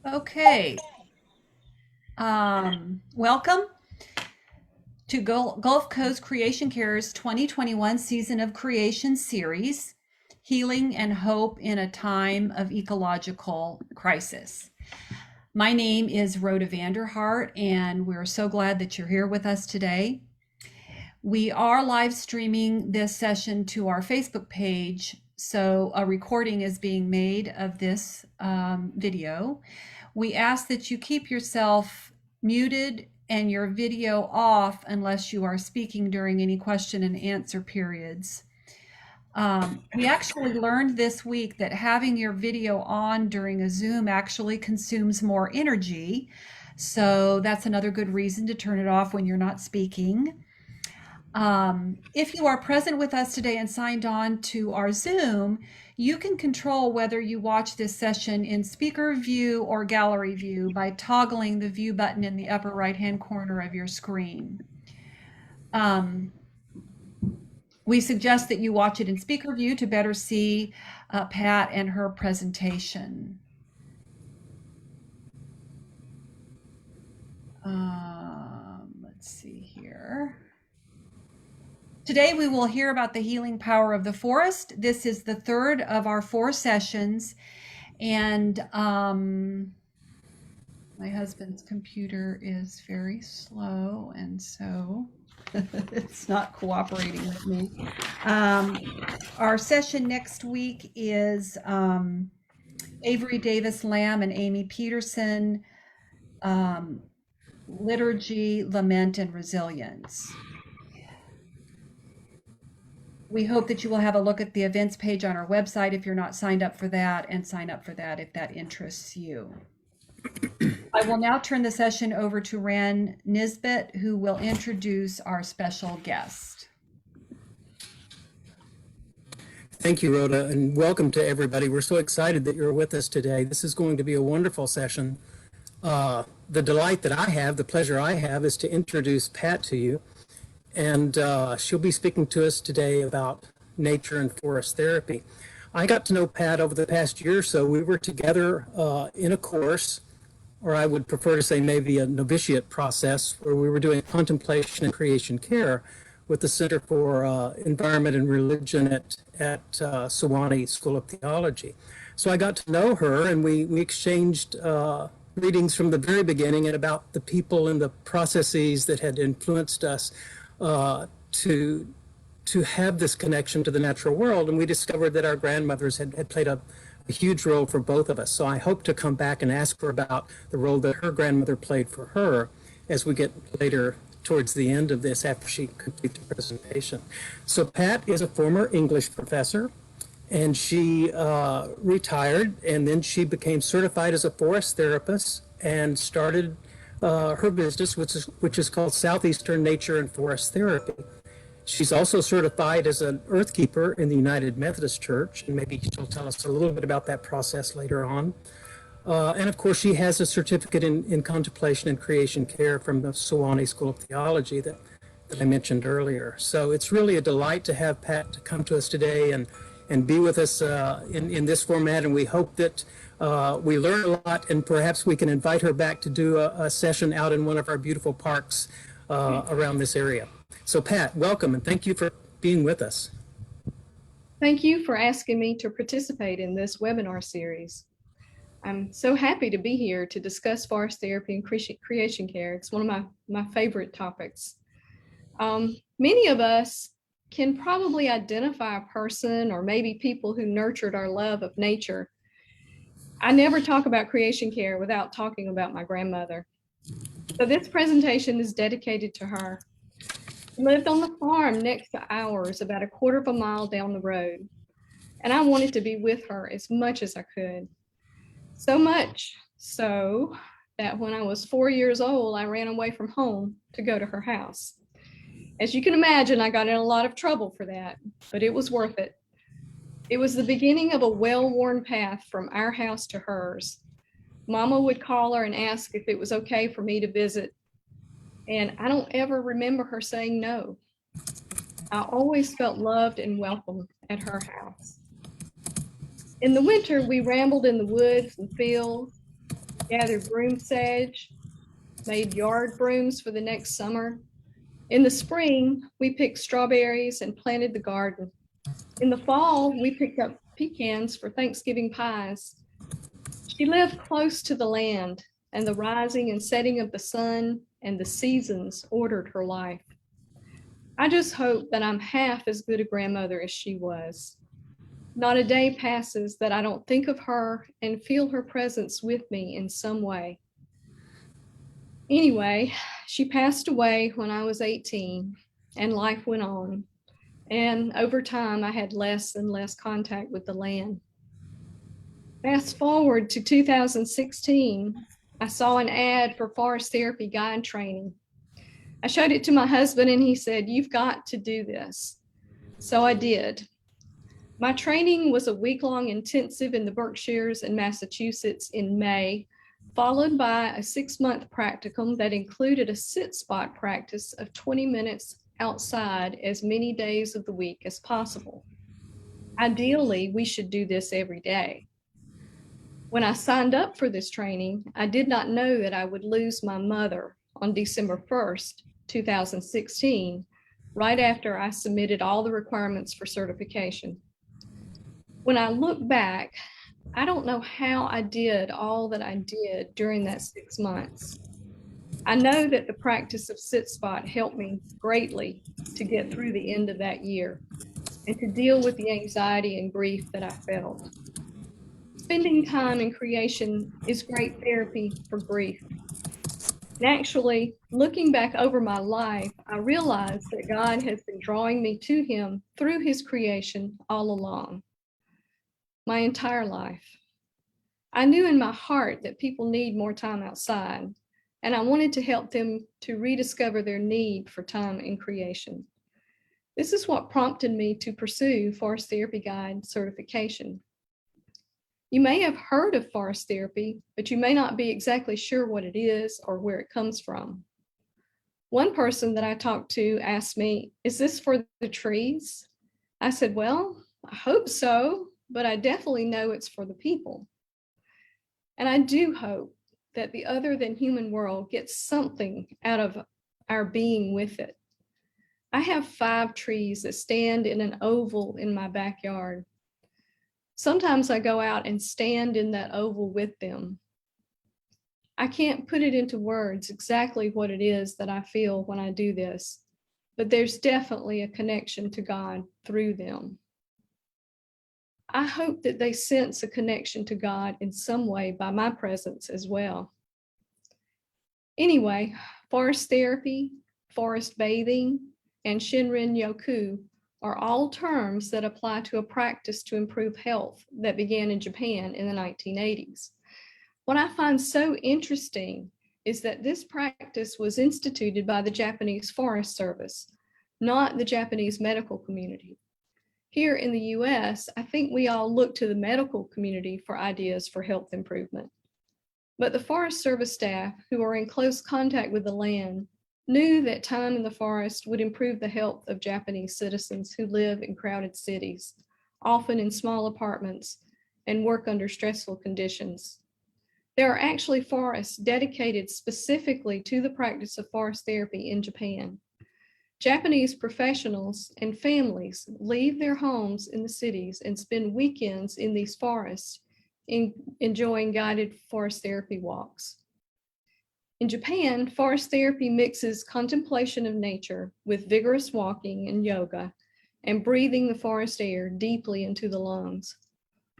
Okay. Welcome to Gulf Coast Creation Care's 2021 Season of Creation series, Healing and Hope in a Time of Ecological Crisis. My name is Rhoda Vanderhart, and we're so glad that you're here with us today. We are live streaming this session to our Facebook page, so a recording is being made of this video. We ask that you keep yourself muted and your video off unless you are speaking during any question and answer periods. We actually learned this week that having your video on during a Zoom actually consumes more energy. So that's another good reason to turn it off when you're not speaking. If you are present with us today and signed on to our Zoom, you can control whether you watch this session in speaker view or gallery view by toggling the view button in the upper right-hand corner of your screen. We suggest that you watch it in speaker view to better see Pat and her presentation. Let's see here. Today we will hear about the healing power of the forest. This is the third of our 4 sessions, and my husband's computer is very slow, and so it's not cooperating with me. Our session next week is Avery Davis Lamb and Amy Peterson, Liturgy, Lament, and Resilience. We hope that you will have a look at the events page on our website if you're not signed up for that, and sign up for that if that interests you. I will now turn the session over to Ran Nisbet, who will introduce our special guest. Thank you, Rhoda, and welcome to everybody. We're so excited that you're with us today. This is going to be a wonderful session. The delight that I have, the pleasure I have, is to introduce Pat to you. And she'll be speaking to us today about nature and forest therapy. I got to know Pat over the past year or so. We were together in a course, or I would prefer to say maybe a novitiate process, where we were doing contemplation and creation care with the Center for Environment and Religion at Sewanee School of Theology. So I got to know her, and we exchanged readings from the very beginning and about the people and the processes that had influenced us to have this connection to the natural world. And we discovered that our grandmothers had played a huge role for both of us. So I hope to come back and ask her about the role that her grandmother played for her as we get later towards the end of this, after she completes the presentation. So Pat is a former English professor, and she retired, and then she became certified as a forest therapist and started her business, which is called Southeastern Nature and Forest Therapy. She's also certified as an Earthkeeper in the United Methodist Church, and maybe she'll tell us a little bit about that process later on. And of course, she has a certificate in contemplation and creation care from the Sewanee School of Theology that I mentioned earlier. So it's really a delight to have Pat to come to us today and be with us in this format, and we hope that we learn a lot, and perhaps we can invite her back to do a session out in one of our beautiful parks around this area. So Pat, welcome, and thank you for being with us. Thank you for asking me to participate in this webinar series. I'm so happy to be here to discuss forest therapy and creation care. It's one of my favorite topics. Many of us can probably identify a person or maybe people who nurtured our love of nature. I never talk about creation care without talking about my grandmother. So this presentation is dedicated to her. She lived on the farm next to ours, about a quarter of a mile down the road. And I wanted to be with her as much as I could. So much so that when I was 4 years old, I ran away from home to go to her house. As you can imagine, I got in a lot of trouble for that, but it was worth it. It was the beginning of a well-worn path from our house to hers. Mama would call her and ask if it was okay for me to visit, and I don't ever remember her saying no. I always felt loved and welcome at her house. In the winter, we rambled in the woods and fields. gathered broom sedge, made yard brooms for the next summer. In the spring, we picked strawberries and planted the garden. In the fall, we picked up pecans for Thanksgiving pies. She lived close to the land, and the rising and setting of the sun and the seasons ordered her life. I just hope that I'm half as good a grandmother as she was. Not a day passes that I don't think of her and feel her presence with me in some way. Anyway, she passed away when I was 18, and life went on. And over time, I had less and less contact with the land. Fast forward to 2016, I saw an ad for forest therapy guide training. I showed it to my husband and he said, "You've got to do this." So I did. My training was a week-long intensive in the Berkshires and Massachusetts in May, followed by a 6-month practicum that included a sit spot practice of 20 minutes outside as many days of the week as possible. Ideally, we should do this every day. When I signed up for this training, I did not know that I would lose my mother on December 1st, 2016, right after I submitted all the requirements for certification. When I look back, I don't know how I did all that I did during that 6 months. I know that the practice of sit spot helped me greatly to get through the end of that year and to deal with the anxiety and grief that I felt. Spending time in creation is great therapy for grief. And actually, looking back over my life, I realized that God has been drawing me to Him through His creation all along, my entire life. I knew in my heart that people need more time outside, and I wanted to help them to rediscover their need for time in creation. This is what prompted me to pursue Forest Therapy Guide certification. You may have heard of forest therapy, but you may not be exactly sure what it is or where it comes from. One person that I talked to asked me, "Is this for the trees?" I said, "Well, I hope so, but I definitely know it's for the people." And I do hope that the other than human world gets something out of our being with it. I have 5 trees that stand in an oval in my backyard. Sometimes I go out and stand in that oval with them. I can't put it into words exactly what it is that I feel when I do this, but there's definitely a connection to God through them. I hope that they sense a connection to God in some way by my presence as well. Anyway, forest therapy, forest bathing, and Shinrin Yoku are all terms that apply to a practice to improve health that began in Japan in the 1980s. What I find so interesting is that this practice was instituted by the Japanese Forest Service, not the Japanese medical community. Here in the US, I think we all look to the medical community for ideas for health improvement. But the Forest Service staff, who are in close contact with the land, knew that time in the forest would improve the health of Japanese citizens who live in crowded cities, often in small apartments, and work under stressful conditions. There are actually forests dedicated specifically to the practice of forest therapy in Japan. Japanese professionals and families leave their homes in the cities and spend weekends in these forests, enjoying guided forest therapy walks. In Japan, forest therapy mixes contemplation of nature with vigorous walking and yoga and breathing the forest air deeply into the lungs.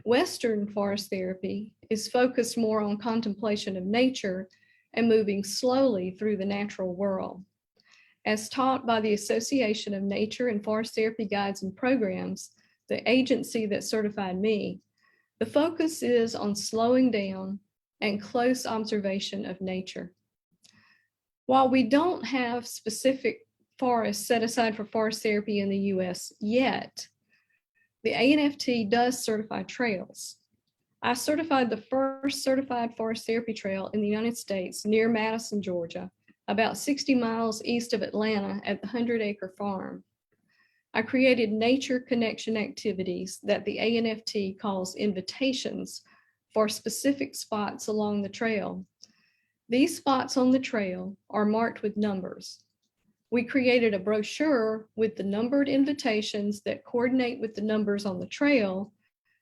Western forest therapy is focused more on contemplation of nature and moving slowly through the natural world. As taught by the Association of Nature and Forest Therapy Guides and Programs, the agency that certified me, the focus is on slowing down and close observation of nature. While we don't have specific forests set aside for forest therapy in the US yet, the ANFT does certify trails. I certified the first certified forest therapy trail in the United States near Madison, Georgia, about 60 miles east of Atlanta at the 100-acre farm. I created nature connection activities that the ANFT calls invitations for specific spots along the trail. These spots on the trail are marked with numbers. We created a brochure with the numbered invitations that coordinate with the numbers on the trail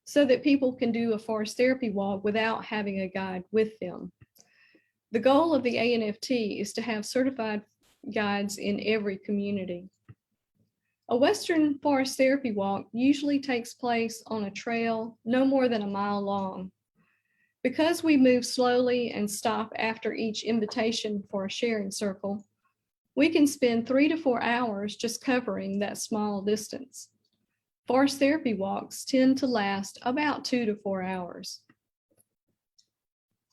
so that people can do a forest therapy walk without having a guide with them. The goal of the ANFT is to have certified guides in every community. A Western forest therapy walk usually takes place on a trail no more than a mile long. Because we move slowly and stop after each invitation for a sharing circle, we can spend 3 to 4 hours just covering that small distance. Forest therapy walks tend to last about 2 to 4 hours.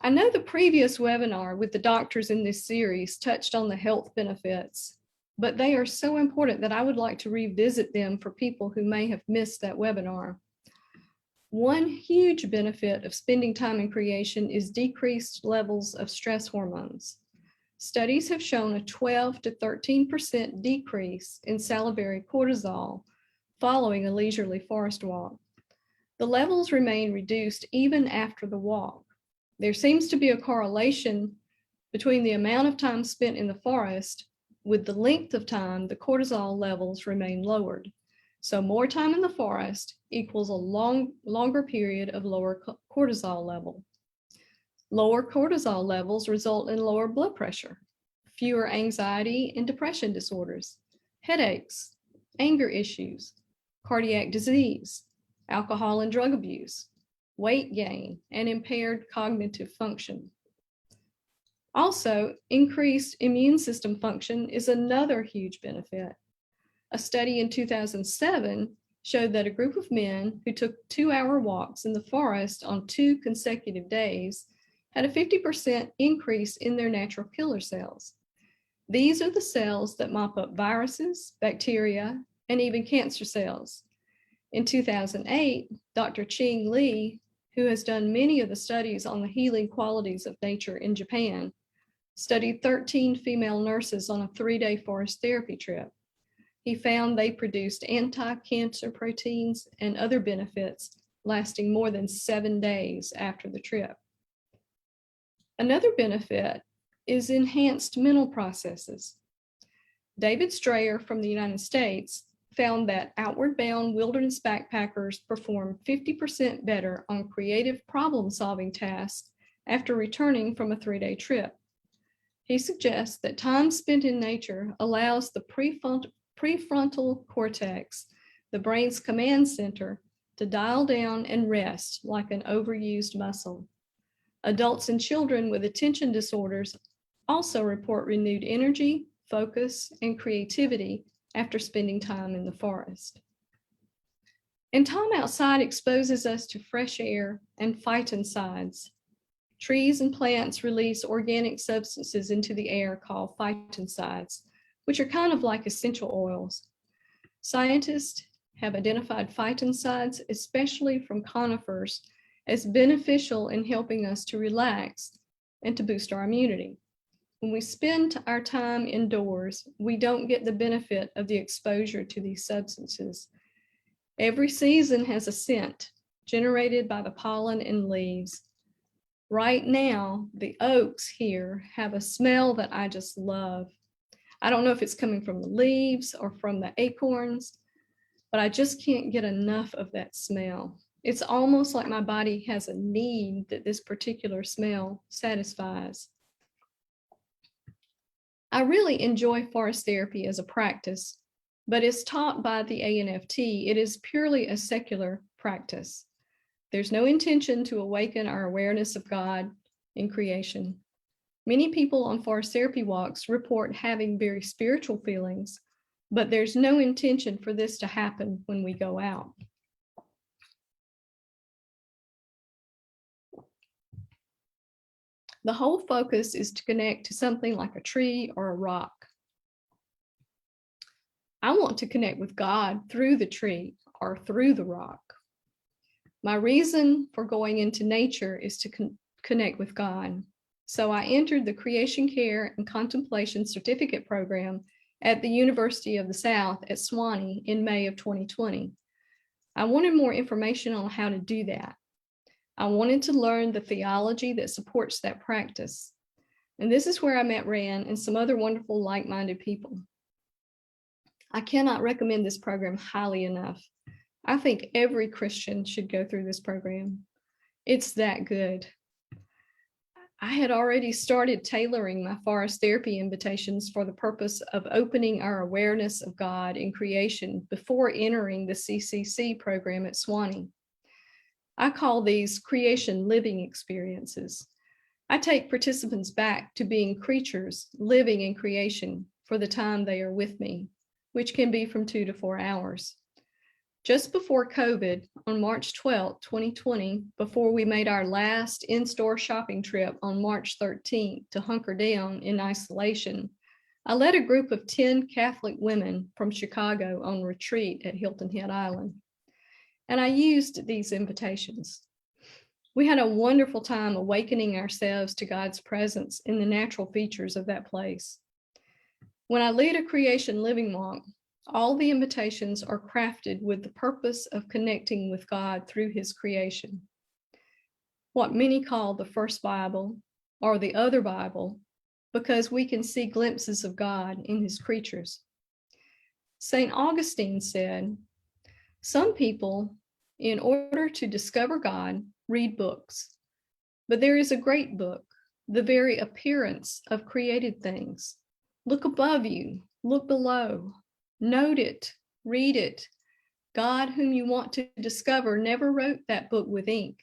I know the previous webinar with the doctors in this series touched on the health benefits, but they are so important that I would like to revisit them for people who may have missed that webinar. One huge benefit of spending time in creation is decreased levels of stress hormones. Studies have shown a 12 to 13% decrease in salivary cortisol following a leisurely forest walk. The levels remain reduced even after the walk. There seems to be a correlation between the amount of time spent in the forest with the length of time the cortisol levels remain lowered. So more time in the forest equals a longer period of lower cortisol level. Lower cortisol levels result in lower blood pressure, fewer anxiety and depression disorders, headaches, anger issues, cardiac disease, alcohol and drug abuse, weight gain, and impaired cognitive function. Also, increased immune system function is another huge benefit. A study in 2007 showed that a group of men who took 2-hour walks in the forest on 2 consecutive days had a 50% increase in their natural killer cells. These are the cells that mop up viruses, bacteria, and even cancer cells. In 2008, Dr. Ching Li, who has done many of the studies on the healing qualities of nature in Japan, studied 13 female nurses on a 3-day forest therapy trip. He found they produced anti-cancer proteins and other benefits lasting more than 7 days after the trip. Another benefit is enhanced mental processes. David Strayer from the United States found that outward bound wilderness backpackers perform 50% better on creative problem-solving tasks after returning from a 3-day trip. He suggests that time spent in nature allows the prefrontal cortex, the brain's command center, to dial down and rest like an overused muscle. Adults and children with attention disorders also report renewed energy, focus, and creativity after spending time in the forest. And time outside exposes us to fresh air and phytoncides. Trees and plants release organic substances into the air called phytoncides, which are kind of like essential oils. Scientists have identified phytoncides, especially from conifers, as beneficial in helping us to relax and to boost our immunity. When we spend our time indoors, we don't get the benefit of the exposure to these substances. Every season has a scent generated by the pollen and leaves. Right now, the oaks here have a smell that I just love. I don't know if it's coming from the leaves or from the acorns, but I just can't get enough of that smell. It's almost like my body has a need that this particular smell satisfies. I really enjoy forest therapy as a practice, but as taught by the ANFT, it is purely a secular practice. There's no intention to awaken our awareness of God in creation. Many people on forest therapy walks report having very spiritual feelings, but there's no intention for this to happen when we go out. The whole focus is to connect to something like a tree or a rock. I want to connect with God through the tree or through the rock. My reason for going into nature is to connect with God. So I entered the Creation Care and Contemplation Certificate Program at the University of the South at Sewanee in May of 2020. I wanted more information on how to do that. I wanted to learn the theology that supports that practice. And this is where I met Rand and some other wonderful like-minded people. I cannot recommend this program highly enough. I think every Christian should go through this program. It's that good. I had already started tailoring my forest therapy invitations for the purpose of opening our awareness of God in creation before entering the CCC program at Swanee. I call these creation living experiences. I take participants back to being creatures living in creation for the time they are with me, which can be from 2 to 4 hours. Just before COVID, on March 12, 2020, before we made our last in-store shopping trip on March 13th to hunker down in isolation, I led a group of 10 Catholic women from Chicago on retreat at Hilton Head Island. And I used these invitations. We had a wonderful time awakening ourselves to God's presence in the natural features of that place. When I lead a creation living walk, all the invitations are crafted with the purpose of connecting with God through his creation. What many call the first Bible or the other Bible, because we can see glimpses of God in his creatures. St. Augustine said, "Some people, in order to discover God, read books, but there is a great book, the very appearance of created things. Look above you, look below. Note it, read it. God, whom you want to discover, never wrote that book with ink.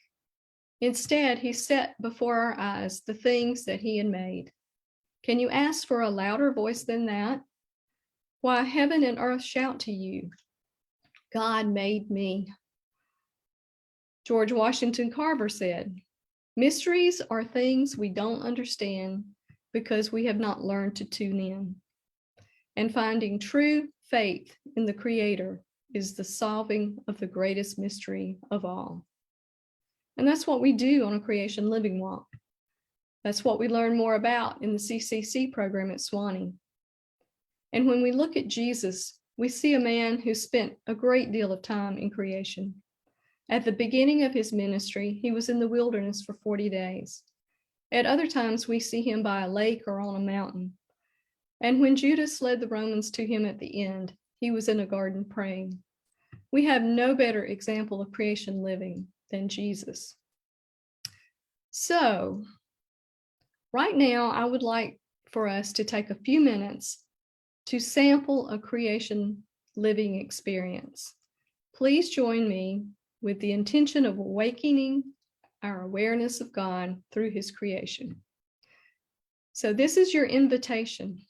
Instead, he set before our eyes the things that he had made. Can you ask for a louder voice than that? Why, heaven and earth shout to you, God made me." George Washington Carver said, "Mysteries are things we don't understand because we have not learned to tune in. And finding true faith in the Creator is the solving of the greatest mystery of all." And that's what we do on a creation living walk. That's what we learn more about in the CCC program at Swanee. And when we look at Jesus, we see a man who spent a great deal of time in creation. At the beginning of his ministry, he was in the wilderness for 40 days. At other times, we see him by a lake or on a mountain. And when Judas led the Romans to him at the end, he was in a garden praying. We have no better example of creation living than Jesus. So, right now, I would like for us to take a few minutes to sample a creation living experience. Please join me with the intention of awakening our awareness of God through his creation. So this is your invitation.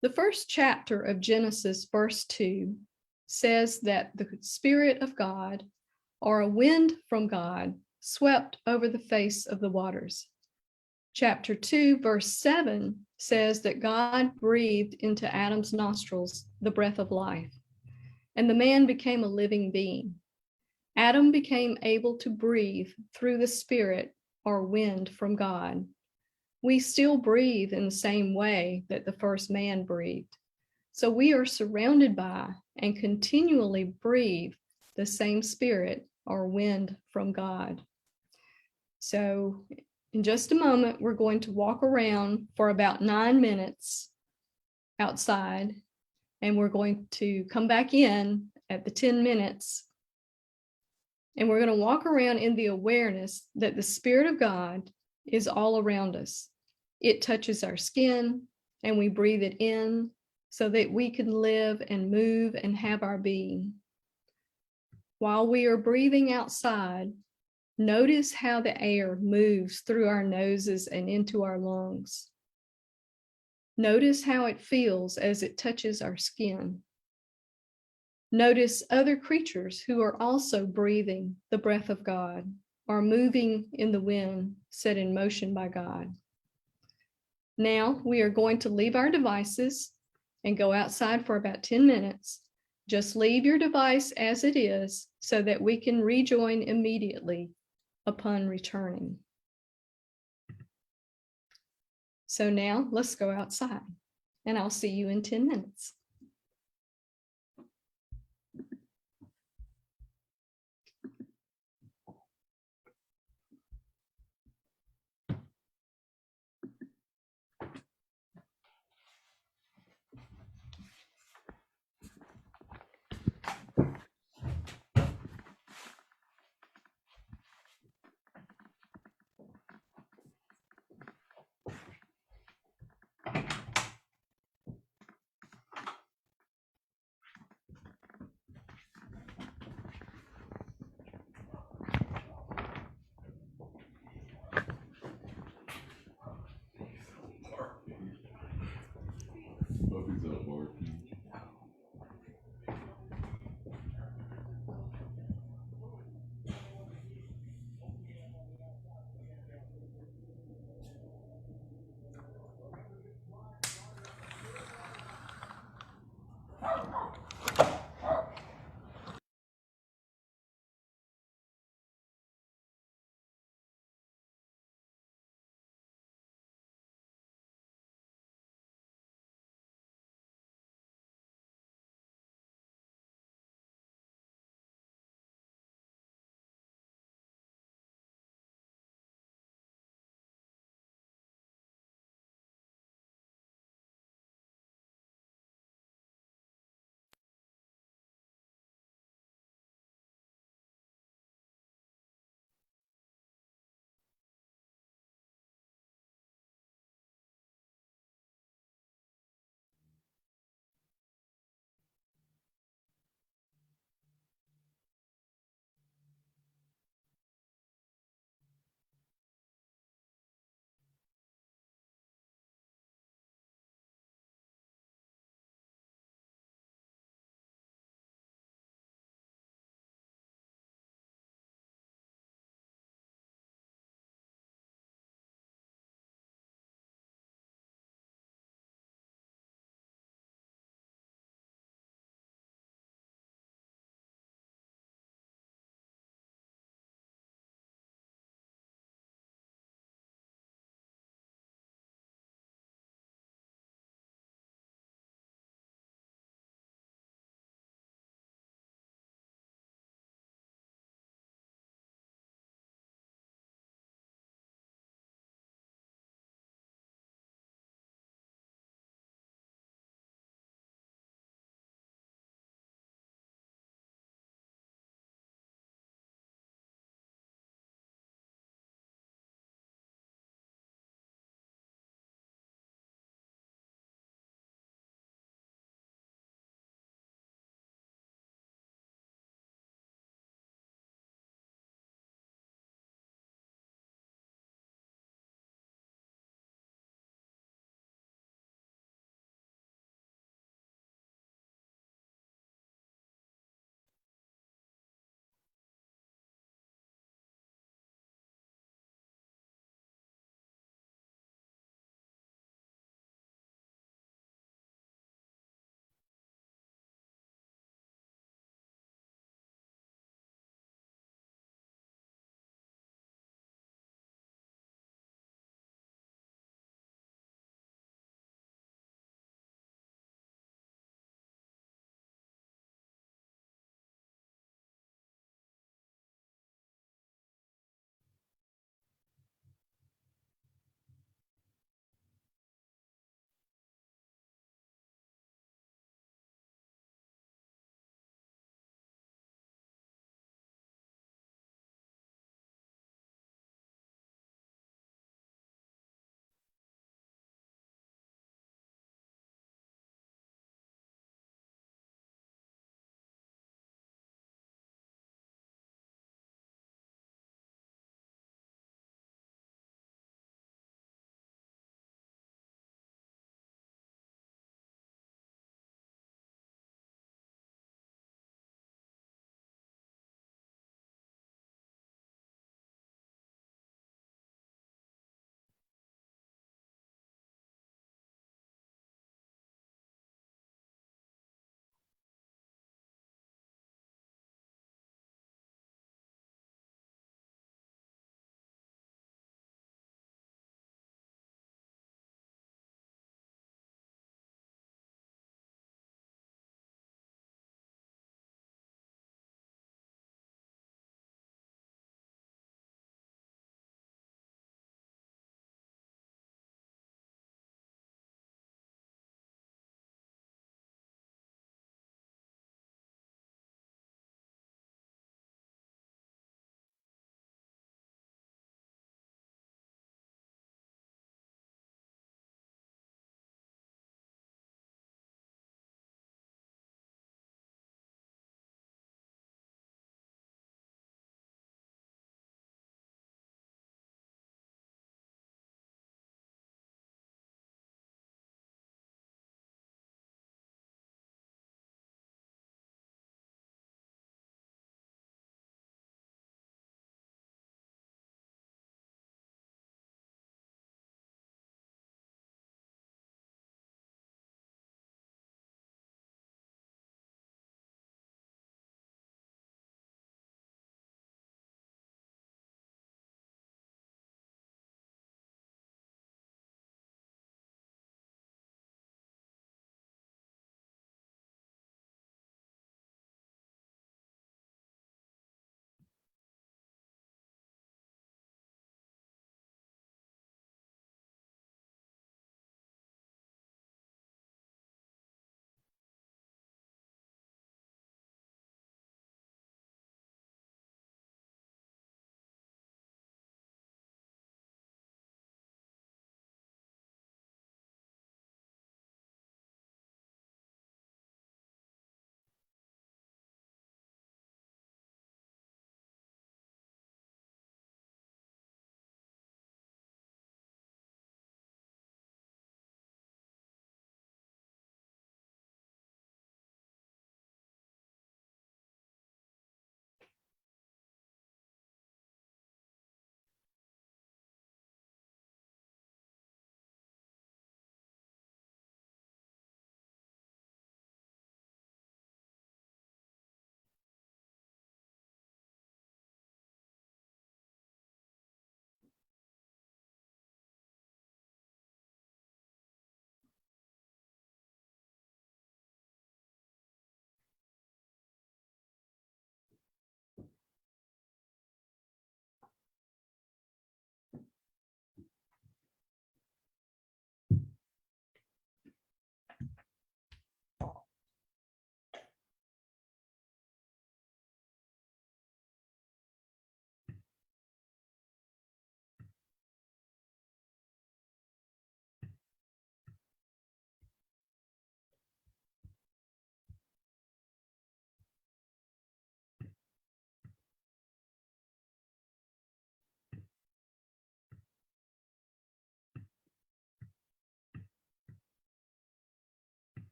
The first chapter of Genesis, verse 2, says that the Spirit of God, or a wind from God, swept over the face of the waters. Chapter 2, verse 7 says that God breathed into Adam's nostrils the breath of life, and the man became a living being. Adam became able to breathe through the Spirit or wind from God. We still breathe in the same way that the first man breathed. So we are surrounded by and continually breathe the same Spirit or wind from God. So in just a moment, we're going to walk around for about 9 minutes outside, and we're going to come back in at the 10 minutes. And we're going to walk around in the awareness that the Spirit of God is all around us. It touches our skin, and we breathe it in so that we can live and move and have our being. While we are breathing outside, notice how the air moves through our noses and into our lungs. Notice how it feels as it touches our skin. Notice other creatures who are also breathing the breath of God or moving in the wind set in motion by God. Now we are going to leave our devices and go outside for about 10 minutes. Just leave your device as it is so that we can rejoin immediately upon returning. So now let's go outside, and I'll see you in 10 minutes.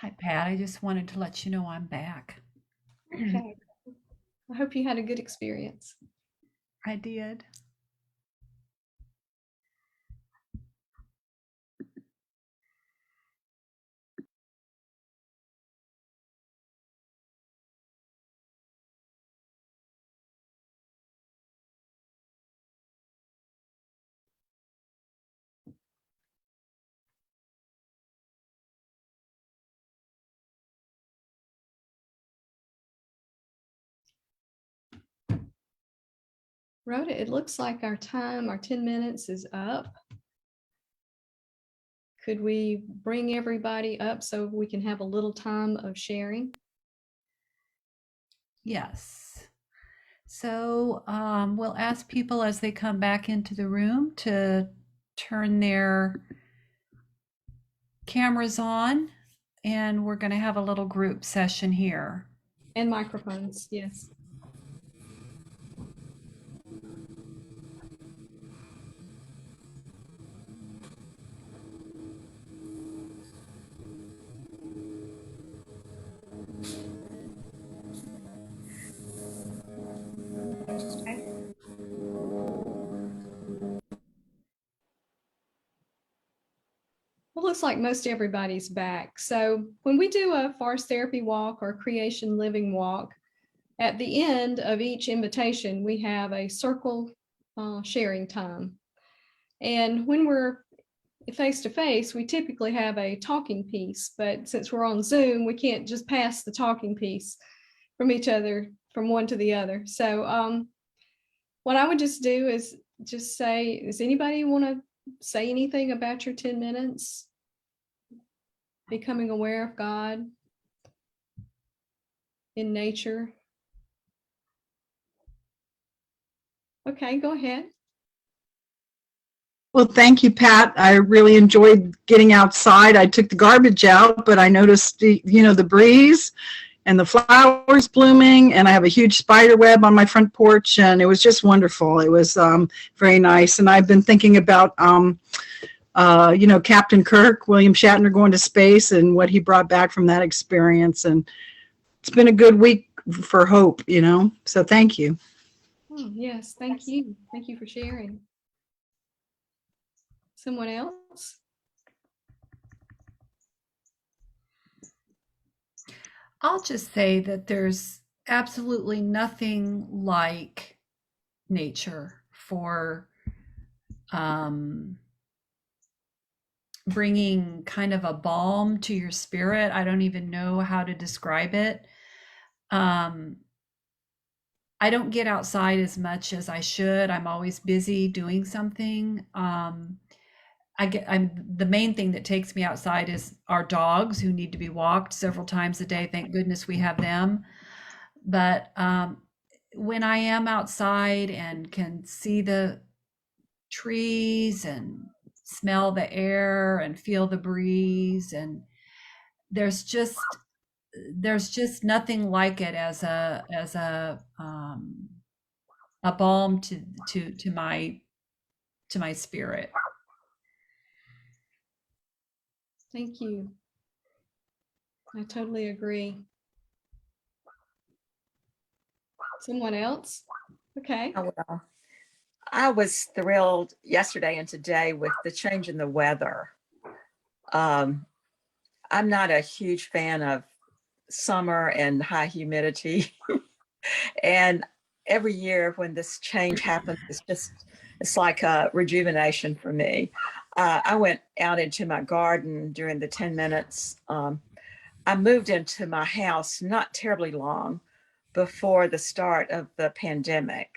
Hi, Pat. I just wanted to let you know I'm back. Okay. I hope you had a good experience. I did. Rhoda, it looks like our 10 minutes is up. Could we bring everybody up so we can have a little time of sharing? Yes. So we'll ask people as they come back into the room to turn their cameras on, and we're going to have a little group session here. And microphones, yes. Well, looks like most everybody's back. So when we do a forest therapy walk or creation living walk, at the end of each invitation, we have a circle sharing time. And when we're face to face, we typically have a talking piece, but since we're on Zoom, we can't just pass the talking piece from each other, from one to the other. So what I would just do is just say, does anybody want to say anything about your 10 minutes? Becoming aware of God in nature. Okay, go ahead. Well, thank you, Pat. I really enjoyed getting outside. I took the garbage out, but I noticed the breeze and the flowers blooming, and I have a huge spider web on my front porch, and it was just wonderful. It was very nice. And I've been thinking about Captain Kirk, William Shatner, going to space and what he brought back from that experience. And it's been a good week for hope, so thank you. Oh, yes, thank you. Thank you for sharing. Someone else? I'll just say that there's absolutely nothing like nature for bringing kind of a balm to your spirit. I don't even know how to describe it. I don't get outside as much as I should. I'm always busy doing something. I'm the main thing that takes me outside is our dogs who need to be walked several times a day. Thank goodness we have them. But when I am outside and can see the trees and smell the air and feel the breeze, and there's just nothing like it as a balm to my spirit. Thank you. I totally agree. Someone else? Okay. Oh, well, I was thrilled yesterday and today with the change in the weather. I'm not a huge fan of summer and high humidity. And every year when this change happens, it's like a rejuvenation for me. I went out into my garden during the 10 minutes. I moved into my house not terribly long before the start of the pandemic.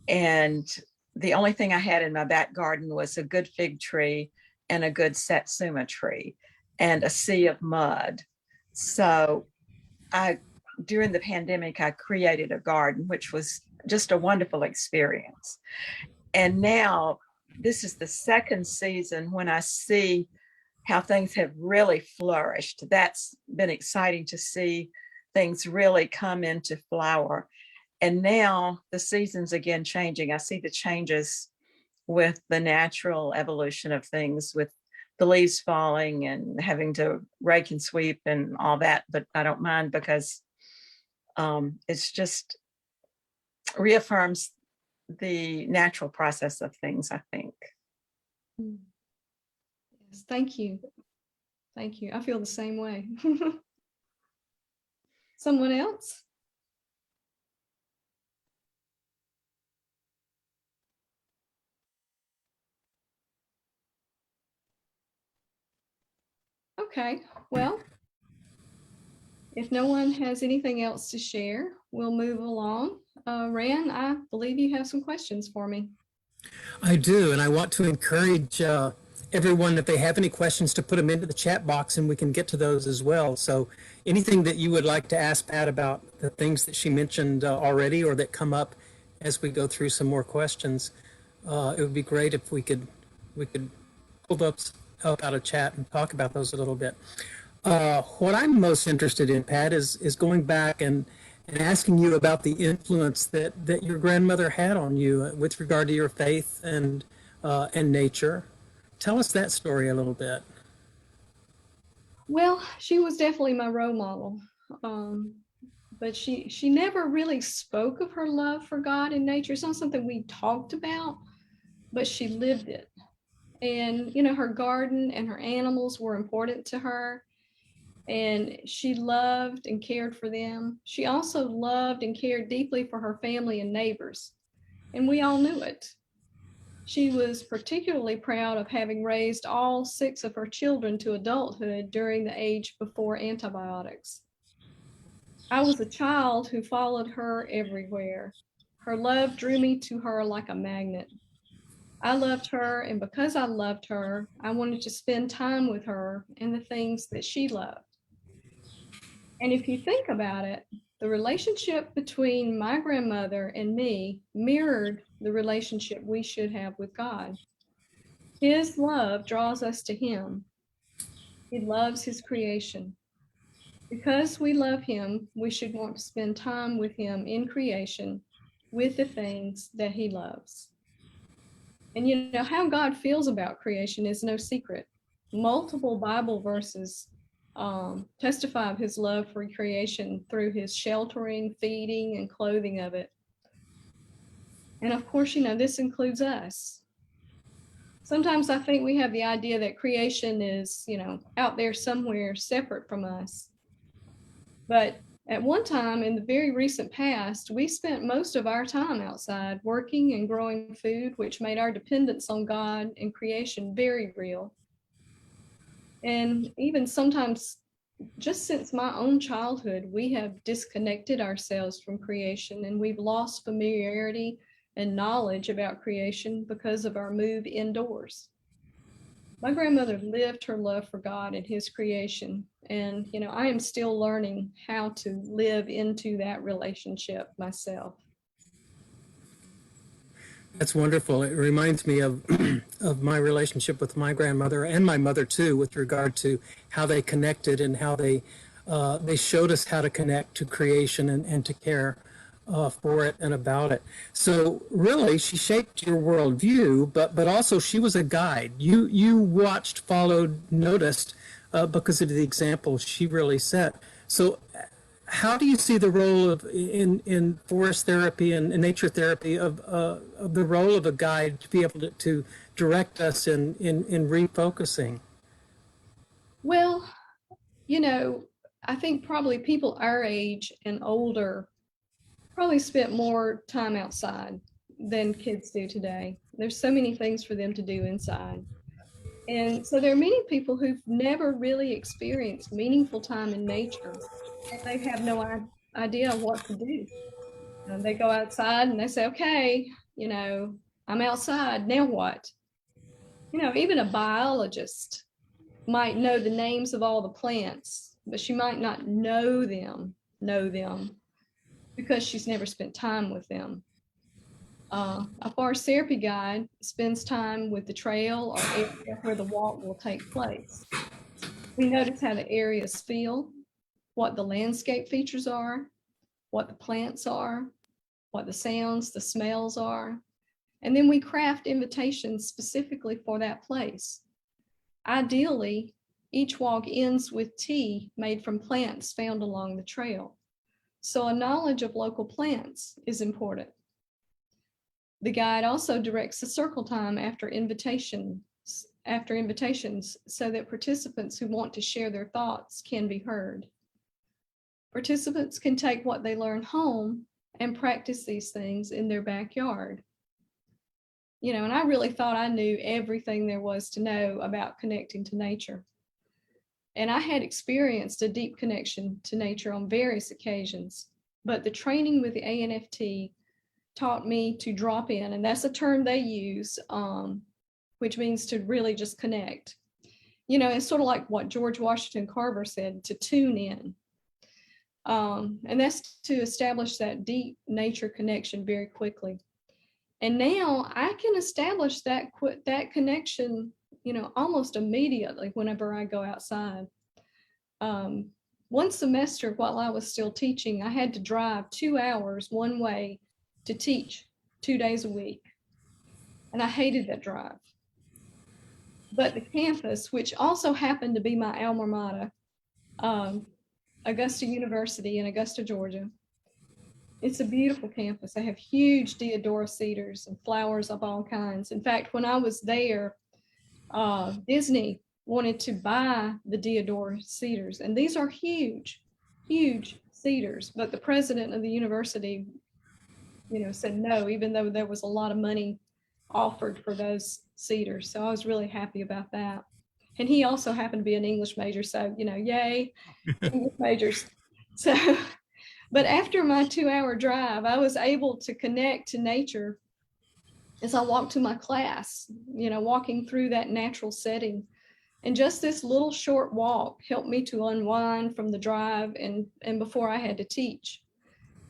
And the only thing I had in my back garden was a good fig tree and a good satsuma tree and a sea of mud. So during the pandemic, I created a garden, which was just a wonderful experience. And now this is the second season when I see how things have really flourished. That's been exciting to see things really come into flower. And now the season's again changing. I see the changes with the natural evolution of things with the leaves falling and having to rake and sweep and all that, but I don't mind because it's just reaffirms the natural process of things, I think. Yes, thank you. Thank you. I feel the same way. Someone else? Okay, well, if no one has anything else to share, we'll move along. Rand, I believe you have some questions for me. I do, and I want to encourage everyone, if they have any questions, to put them into the chat box, and we can get to those as well. So anything that you would like to ask Pat about the things that she mentioned already or that come up as we go through some more questions, it would be great if we could pull those up out of chat and talk about those a little bit. What I'm most interested in, Pat, is going back and asking you about the influence that your grandmother had on you with regard to your faith and nature. Tell us that story a little bit. Well, she was definitely my role model. But she never really spoke of her love for God and nature. It's not something we talked about, but she lived it. And, you know, her garden and her animals were important to her. And she loved and cared for them. She also loved and cared deeply for her family and neighbors. And we all knew it. She was particularly proud of having raised all 6 of her children to adulthood during the age before antibiotics. I was a child who followed her everywhere. Her love drew me to her like a magnet. I loved her, and because I loved her, I wanted to spend time with her and the things that she loved. And if you think about it, the relationship between my grandmother and me mirrored the relationship we should have with God. His love draws us to him. He loves his creation. Because we love him, we should want to spend time with him in creation with the things that he loves. And you know, how God feels about creation is no secret. Multiple Bible verses testify of his love for creation through his sheltering, feeding, and clothing of it. And of course, you know, this includes us. Sometimes I think we have the idea that creation is, you know, out there somewhere separate from us. But at one time in the very recent past, we spent most of our time outside working and growing food, which made our dependence on God and creation very real. And even sometimes, just since my own childhood, we have disconnected ourselves from creation and we've lost familiarity and knowledge about creation because of our move indoors. My grandmother lived her love for God and his creation. And, you know, I am still learning how to live into that relationship myself. That's wonderful. It reminds me of of my relationship with my grandmother and my mother too, with regard to how they connected and how they showed us how to connect to creation and to care for it and about it. So really, she shaped your worldview, but also she was a guide. You watched, followed, noticed because of the example she really set. So how do you see the role of in forest therapy and nature therapy of the role of a guide to be able to direct us in refocusing? Well, you know, I think probably people our age and older probably spent more time outside than kids do today. There's so many things for them to do inside. And so there are many people who've never really experienced meaningful time in nature, and they have no idea what to do. They go outside and they say, okay, you know, I'm outside, now what? You know, even a biologist might know the names of all the plants, but she might not know them because she's never spent time with them. A forest therapy guide spends time with the trail or area where the walk will take place. We notice how the areas feel, what the landscape features are, what the plants are, what the sounds, the smells are, and then we craft invitations specifically for that place. Ideally, each walk ends with tea made from plants found along the trail. So a knowledge of local plants is important. The guide also directs a circle time after invitations so that participants who want to share their thoughts can be heard. Participants can take what they learn home and practice these things in their backyard. And I really thought I knew everything there was to know about connecting to nature. And I had experienced a deep connection to nature on various occasions, but the training with the ANFT taught me to drop in, and that's a term they use, which means to really just connect. It's sort of like what George Washington Carver said, to tune in. And that's to establish that deep nature connection very quickly. And now I can establish that connection, almost immediately whenever I go outside. One semester while I was still teaching, I had to drive 2 hours one way to teach 2 days a week. And I hated that drive. But the campus, which also happened to be my alma mater, Augusta University in Augusta, Georgia, it's a beautiful campus. They have huge deodora cedars and flowers of all kinds. In fact, when I was there, Disney wanted to buy the deodora cedars, and these are huge, huge cedars. But the president of the university, said no, even though there was a lot of money offered for those cedars. So I was really happy about that. And he also happened to be an English major, so yay, English majors. So. But after my 2-hour drive, I was able to connect to nature as I walked to my class, walking through that natural setting. And just this little short walk helped me to unwind from the drive and before I had to teach.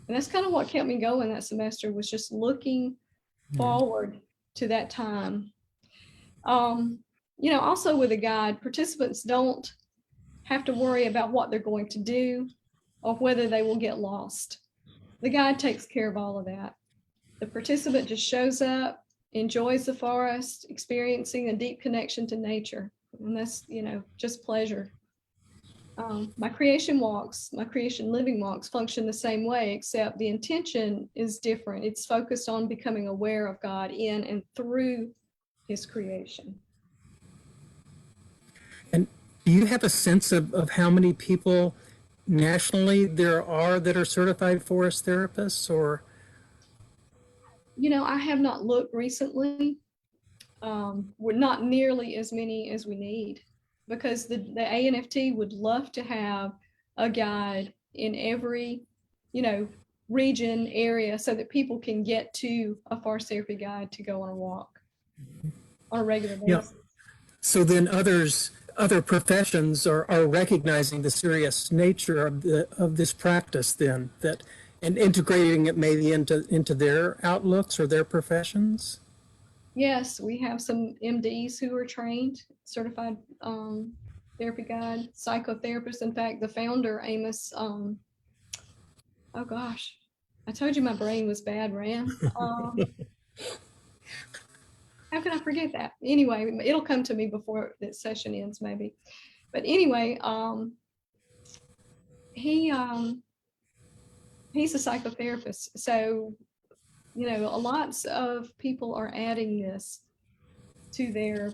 And that's kind of what kept me going that semester, was just looking forward to that time. Also with a guide, participants don't have to worry about what they're going to do or whether they will get lost. The guide takes care of all of that. The participant just shows up, enjoys the forest, experiencing a deep connection to nature. And that's, just pleasure. My creation living walks function the same way, except the intention is different. It's focused on becoming aware of God in and through his creation. And do you have a sense of how many people nationally there are that are certified forest therapists, or? I have not looked recently. We're not nearly as many as we need, because the ANFT would love to have a guide in every, region, area, so that people can get to a forest therapy guide to go on a walk on a regular basis. Yeah. So then other professions are recognizing the serious nature of this practice then, and integrating it maybe into their outlooks or their professions? Yes, we have some MDs who are trained, certified therapy guide, psychotherapists. In fact, the founder, Amos, oh gosh, I told you my brain was bad, Ram. How can I forget that? Anyway, it'll come to me before the session ends, maybe. But anyway, he's a psychotherapist. So, lots of people are adding this to their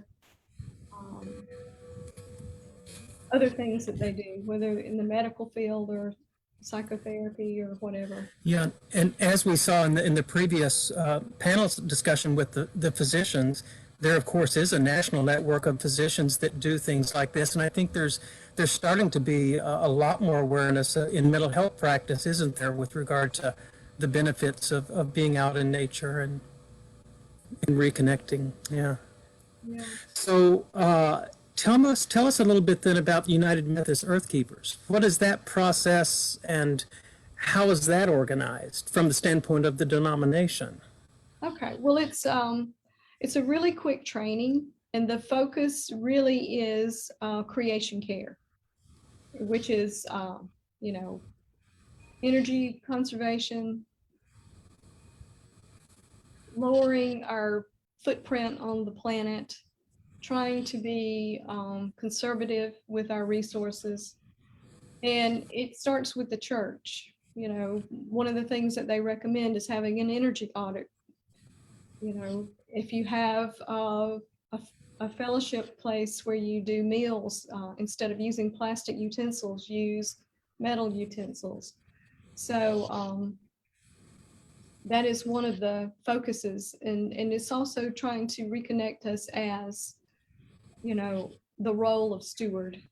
other things that they do, whether in the medical field or psychotherapy or whatever. Yeah, and as we saw in the previous panel discussion with the physicians, there of course is a national network of physicians that do things like this, and I think there's starting to be a lot more awareness in mental health practice, isn't there, with regard to the benefits of being out in nature and reconnecting. Yeah. Yeah. So tell us a little bit then about the United Methodist Earthkeepers. What is that process, and how is that organized from the standpoint of the denomination? Okay. Well, it's a really quick training, and the focus really is creation care, which is energy conservation, lowering our footprint on the planet, trying to be conservative with our resources. And it starts with the church. You know, one of the things that they recommend is having an energy audit. You know, if you have a fellowship place where you do meals, instead of using plastic utensils, use metal utensils. So that is one of the focuses. And it's also trying to reconnect us as, you know, the role of steward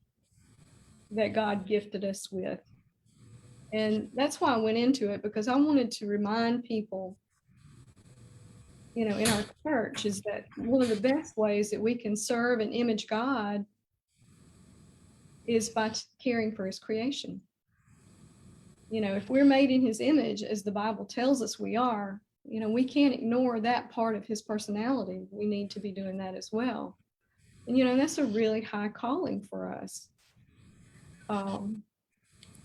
that God gifted us with. And that's why I went into it, because I wanted to remind people, you know, in our church, is that one of the best ways that we can serve and image God is by caring for his creation. You know, if we're made in his image, as the Bible tells us we are, you know, we can't ignore that part of his personality. We need to be doing that as well. And, you know, that's a really high calling for us.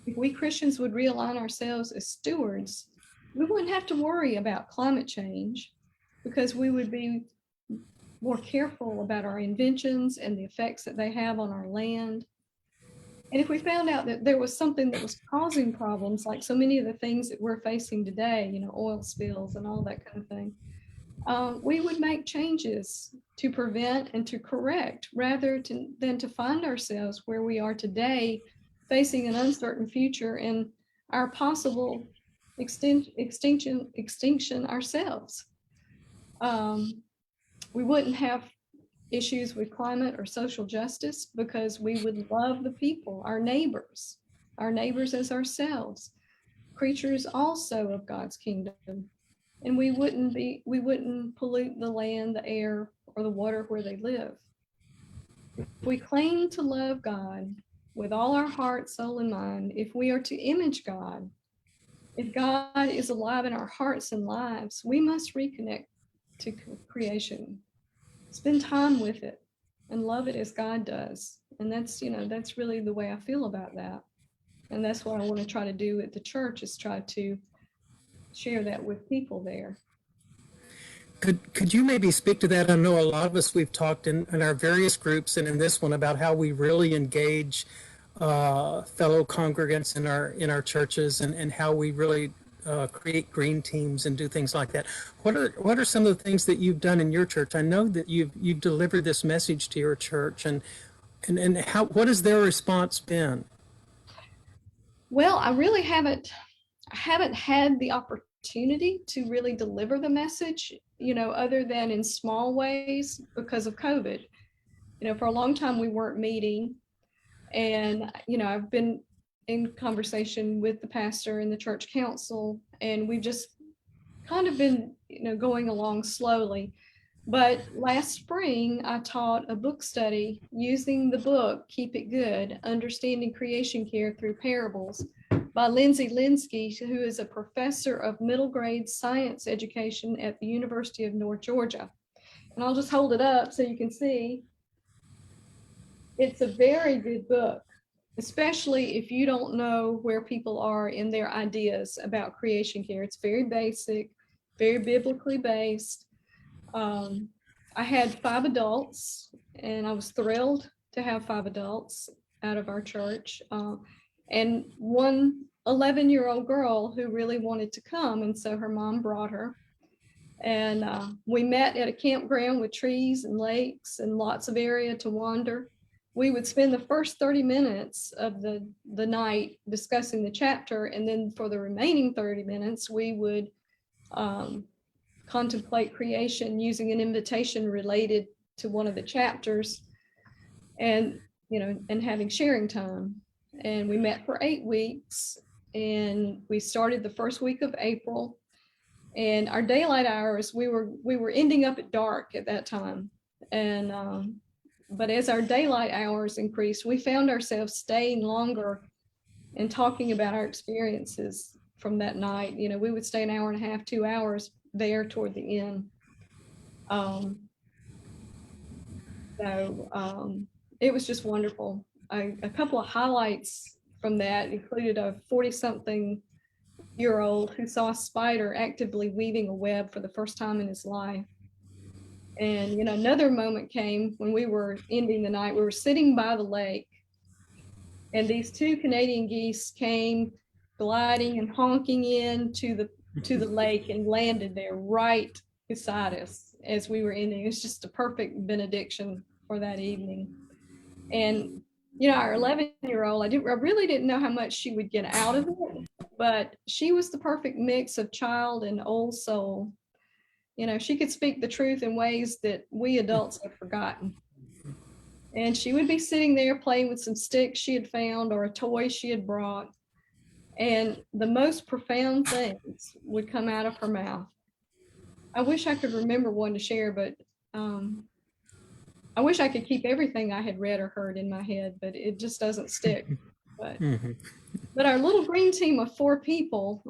If we Christians would realign ourselves as stewards, we wouldn't have to worry about climate change, because we would be more careful about our inventions and the effects that they have on our land. And if we found out that there was something that was causing problems, like so many of the things that we're facing today, you know, oil spills and all that kind of thing, we would make changes to prevent and to correct, rather than to find ourselves where we are today, facing an uncertain future and our possible extinction ourselves. We wouldn't have issues with climate or social justice, because we would love the people, our neighbors as ourselves, creatures also of God's kingdom. And we wouldn't pollute the land, the air, or the water where they live. If we claim to love God with all our heart, soul, and mind, if we are to image God, if God is alive in our hearts and lives, we must reconnect to creation, spend time with it, and love it as God does. And that's, you know, that's really the way I feel about that. And that's what I want to try to do at the church, is try to share that with people there. Could you maybe speak to that? I know a lot of us, we've talked in our various groups and in this one about how we really engage fellow congregants in our churches, and how we really create green teams and do things like that. What are some of the things that you've done in your church? I know that you've delivered this message to your church, and how, what has their response been? Well, I really haven't had the opportunity to really deliver the message, you know, other than in small ways because of COVID. You know, for a long time we weren't meeting. And, you know, I've been in conversation with the pastor and the church council, and we've just kind of been, you know, going along slowly. But last spring, I taught a book study using the book, Keep It Good, Understanding Creation Care Through Parables, by Lindsay Linsky, who is a professor of middle grade science education at the University of North Georgia. And I'll just hold it up so you can see. It's a very good book, especially if you don't know where people are in their ideas about creation care. It's very basic, very biblically based. I had 5 adults, and I was thrilled to have 5 adults out of our church, and one 11-year-old girl who really wanted to come, and so her mom brought her. And we met at a campground with trees and lakes and lots of area to wander. We would spend the first 30 minutes of the night discussing the chapter, and then for the remaining 30 minutes, we would contemplate creation using an invitation related to one of the chapters, and, you know, and having sharing time. And we met for 8 weeks, and we started the first week of April. And our daylight hours, we were ending up at dark at that time. And but as our daylight hours increased, we found ourselves staying longer and talking about our experiences from that night. You know, we would stay an hour and a half, 2 hours there toward the end. It was just wonderful. A couple of highlights from that included a 40-something-year-old who saw a spider actively weaving a web for the first time in his life. And, another moment came when we were ending the night. We were sitting by the lake, and these two Canadian geese came gliding and honking into the lake and landed there right beside us as we were ending. It was just a perfect benediction for that evening. And our 11-year-old, I really didn't know how much she would get out of it, but she was the perfect mix of child and old soul. She could speak the truth in ways that we adults have forgotten. And she would be sitting there playing with some sticks she had found or a toy she had brought, and the most profound things would come out of her mouth. I wish I could remember one to share, but I wish I could keep everything I had read or heard in my head, but it just doesn't stick. But our little green team of 4 people,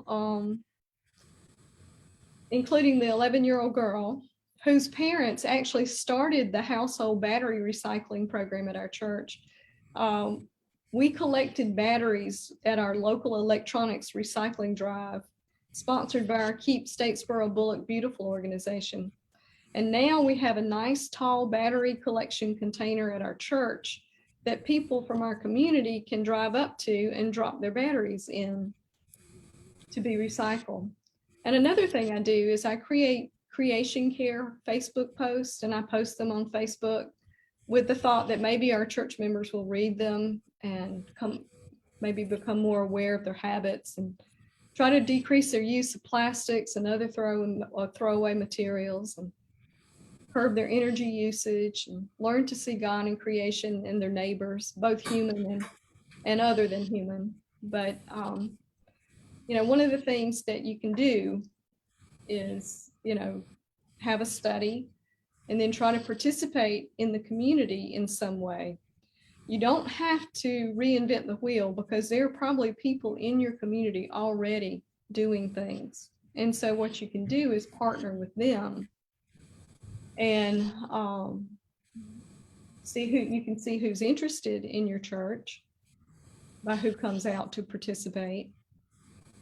including the 11-year-old girl, whose parents actually started the household battery recycling program at our church. We collected batteries at our local electronics recycling drive, sponsored by our Keep Statesboro Bullock Beautiful organization. And now we have a nice tall battery collection container at our church that people from our community can drive up to and drop their batteries in to be recycled. And another thing I do is I create creation care Facebook posts, and I post them on Facebook with the thought that maybe our church members will read them and maybe become more aware of their habits and try to decrease their use of plastics and other throwaway materials, and curb their energy usage, and learn to see God in creation and their neighbors, both human and other than human. But one of the things that you can do is have a study and then try to participate in the community in some way. You don't have to reinvent the wheel, because there are probably people in your community already doing things. And so what you can do is partner with them and see who's interested in your church by who comes out to participate.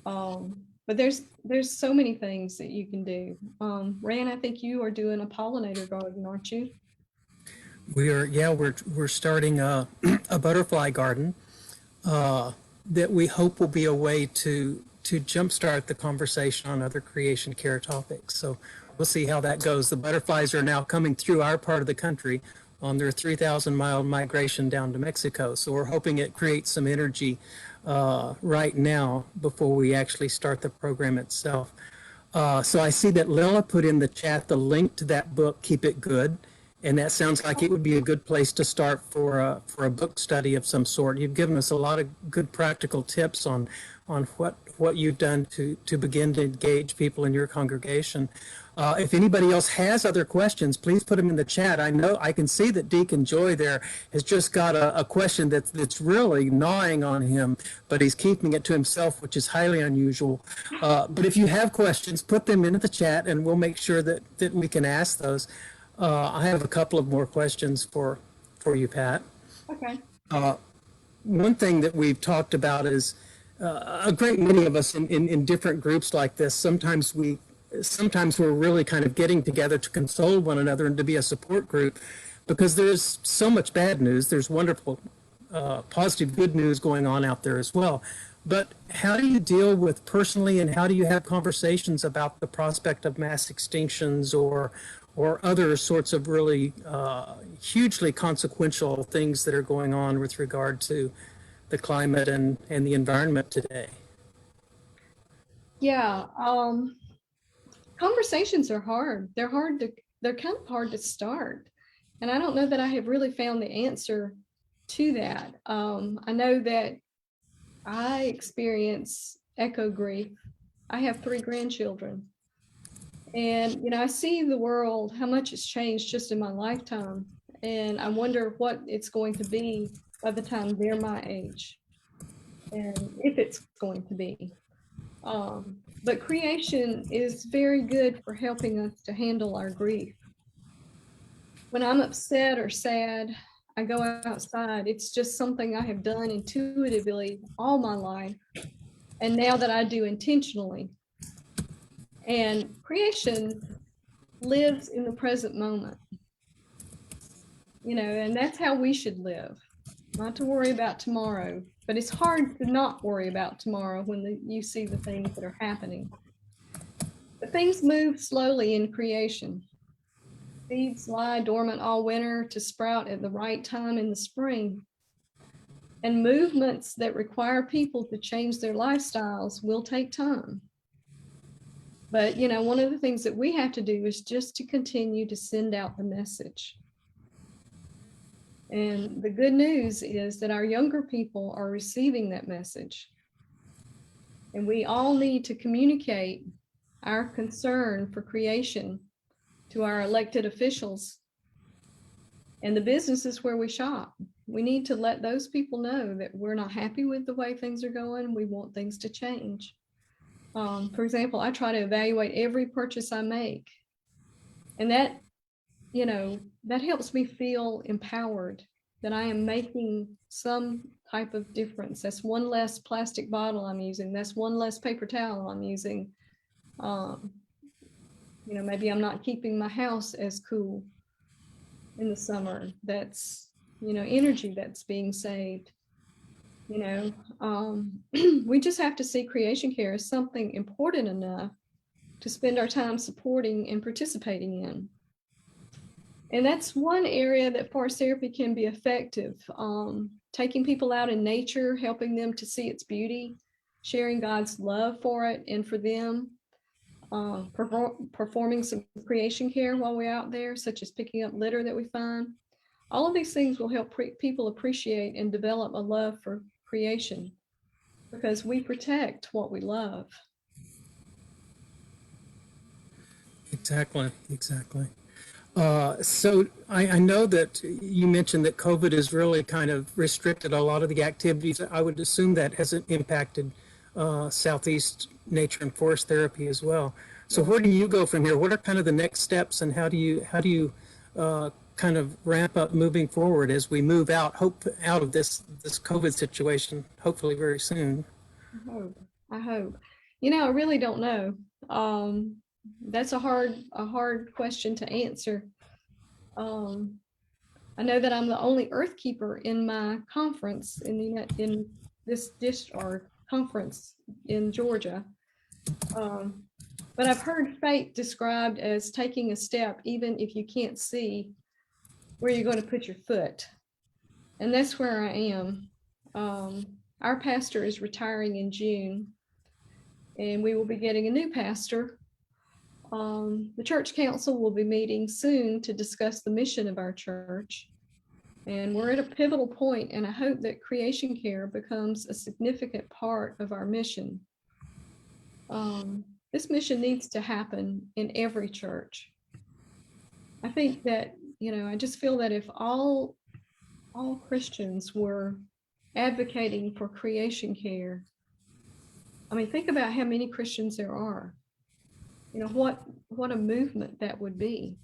But there's so many things that you can do. Rand, I think you are doing a pollinator garden, aren't you? We're starting a butterfly garden that we hope will be a way to jumpstart the conversation on other creation care topics. So we'll see how that goes. The butterflies are now coming through our part of the country on their 3,000-mile migration down to Mexico. So we're hoping it creates some energy right now before we actually start the program itself. So I see that Lila put in the chat the link to that book, Keep It Good. And that sounds like it would be a good place to start for a book study of some sort. You've given us a lot of good practical tips on what you've done to begin to engage people in your congregation. If anybody else has other questions, please put them in the chat. I can see that Deacon Joy there has just got a question that's really gnawing on him, but he's keeping it to himself, which is highly unusual. But if you have questions, put them into the chat, and we'll make sure that we can ask those. I have a couple of more questions for you, Pat. Okay. One thing that we've talked about is a great many of us in different groups like this, sometimes we're really kind of getting together to console one another and to be a support group, because there's so much bad news. There's wonderful, positive, good news going on out there as well. But how do you deal with personally, and how do you have conversations about the prospect of mass extinctions or other sorts of really hugely consequential things that are going on with regard to the climate and the environment today? Yeah. Conversations are hard. They're kind of hard to start. And I don't know that I have really found the answer to that. I know that I experience echo grief. I have 3 grandchildren. And, I see the world, how much it's changed just in my lifetime. And I wonder what it's going to be by the time they're my age, and if it's going to be. But creation is very good for helping us to handle our grief. When I'm upset or sad, I go outside. It's just something I have done intuitively all my life, and now that I do intentionally. And creation lives in the present moment. And that's how we should live, not to worry about tomorrow. But it's hard to not worry about tomorrow when you see the things that are happening. But things move slowly in creation. Seeds lie dormant all winter to sprout at the right time in the spring. And movements that require people to change their lifestyles will take time. But, one of the things that we have to do is just to continue to send out the message. And the good news is that our younger people are receiving that message. And we all need to communicate our concern for creation to our elected officials and the businesses where we shop. We need to let those people know that we're not happy with the way things are going. We want things to change. For example, I try to evaluate every purchase I make. And that helps me feel empowered that I am making some type of difference. That's one less plastic bottle I'm using. That's one less paper towel I'm using. Maybe I'm not keeping my house as cool in the summer. That's, energy that's being saved. We just have to see creation care as something important enough to spend our time supporting and participating in. And that's one area that forest therapy can be effective. Taking people out in nature, helping them to see its beauty, sharing God's love for it and for them, performing some creation care while we're out there, such as picking up litter that we find. All of these things will help people appreciate and develop a love for creation because we protect what we love. Exactly. So I know that you mentioned that COVID has really kind of restricted a lot of the activities. I would assume that has impacted Southeast nature and forest therapy as well. So where do you go from here? What are kind of the next steps, and how do you kind of ramp up moving forward as we move out of this COVID situation, hopefully very soon? I hope. I really don't know. That's a hard question to answer. I know that I'm the only Earthkeeper in my conference in this district conference in Georgia. But I've heard fate described as taking a step even if you can't see where you're going to put your foot. And that's where I am. Our pastor is retiring in June, and we will be getting a new pastor. The church council will be meeting soon to discuss the mission of our church. And we're at a pivotal point, and I hope that creation care becomes a significant part of our mission. This mission needs to happen in every church. I think that, I just feel that if all Christians were advocating for creation care, I mean, think about how many Christians there are. What a movement that would be.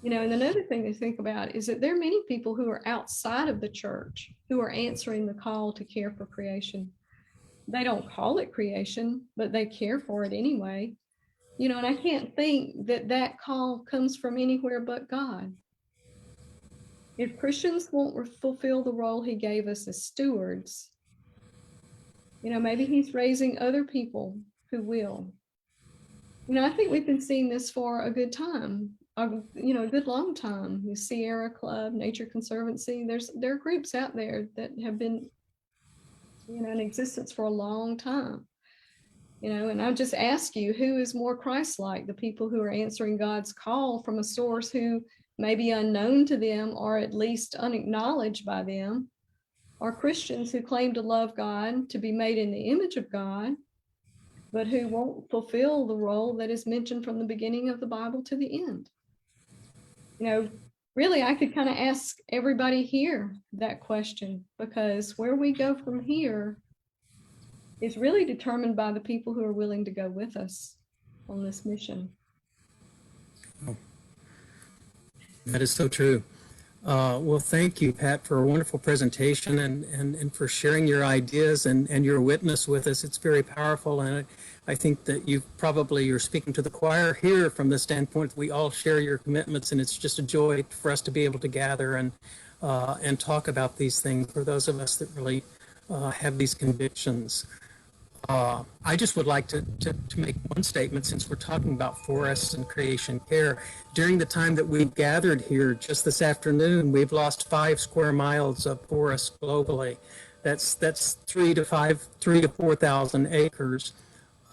And another thing to think about is that there are many people who are outside of the church who are answering the call to care for creation. They don't call it creation, but they care for it anyway. And I can't think that call comes from anywhere but God. If Christians won't fulfill the role he gave us as stewards, maybe he's raising other people who will. I think we've been seeing this for a good time, a good long time. The Sierra Club, Nature Conservancy, there are groups out there that have been, in existence for a long time. And I'll just ask you, who is more Christ-like, the people who are answering God's call from a source who may be unknown to them or at least unacknowledged by them, or Christians who claim to love God, to be made in the image of God, but who won't fulfill the role that is mentioned from the beginning of the Bible to the end? Really, I could kind of ask everybody here that question, because where we go from here is really determined by the people who are willing to go with us on this mission. That is so true. Well, thank you, Pat, for a wonderful presentation and for sharing your ideas and your witness with us. It's very powerful, and I think that you're speaking to the choir here from the standpoint that we all share your commitments, and it's just a joy for us to be able to gather and talk about these things for those of us that really have these convictions. I just would like to make one statement since we're talking about forests and creation care. During the time that we've gathered here just this afternoon, we've lost 5 square miles of forests globally. That's 3 to 4,000 acres.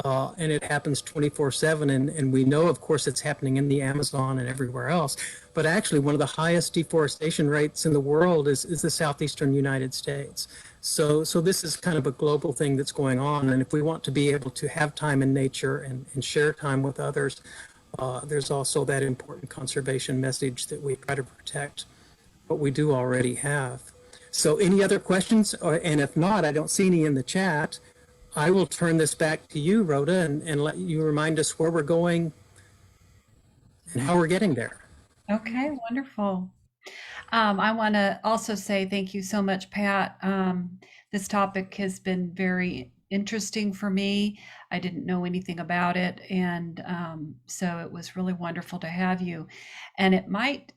And it happens 24/7. And we know, of course, it's happening in the Amazon and everywhere else. But actually, one of the highest deforestation rates in the world is the southeastern United States. So this is kind of a global thing that's going on. And if we want to be able to have time in nature and share time with others, there's also that important conservation message that we try to protect what we do already have. So any other questions? And if not, I don't see any in the chat. I will turn this back to you, Rhoda, and let you remind us where we're going and how we're getting there. Okay, wonderful. I want to also say thank you so much, Pat. This topic has been very interesting for me. I didn't know anything about it, and so it was really wonderful to have you. And it might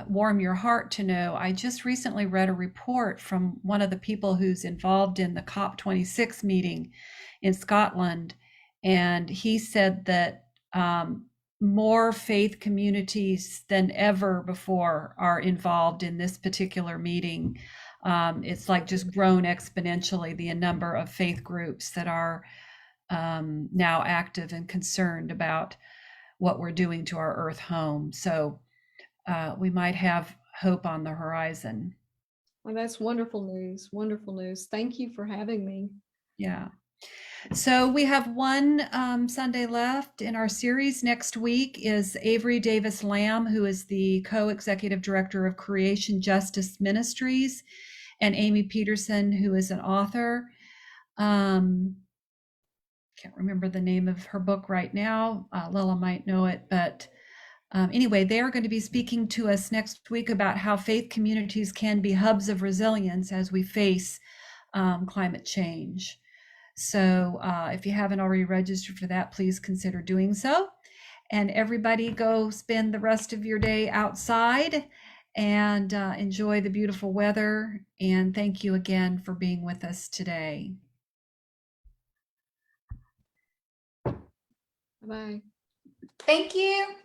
warm your heart to know I just recently read a report from one of the people who's involved in the COP26 meeting in Scotland, and he said that more faith communities than ever before are involved in this particular meeting. It's like just grown exponentially, the number of faith groups that are now active and concerned about what we're doing to our earth home. So we might have hope on the horizon. Well, that's wonderful news. Wonderful news. Thank you for having me. Yeah. So we have one Sunday left in our series. Next week is Avery Davis Lamb, who is the co-executive director of Creation Justice Ministries, and Amy Peterson, who is an author. Can't remember the name of her book right now. Lila might know it, but anyway, they are going to be speaking to us next week about how faith communities can be hubs of resilience as we face climate change. So if you haven't already registered for that, please consider doing so. And everybody go spend the rest of your day outside and enjoy the beautiful weather. And thank you again for being with us today. Bye-bye. Thank you.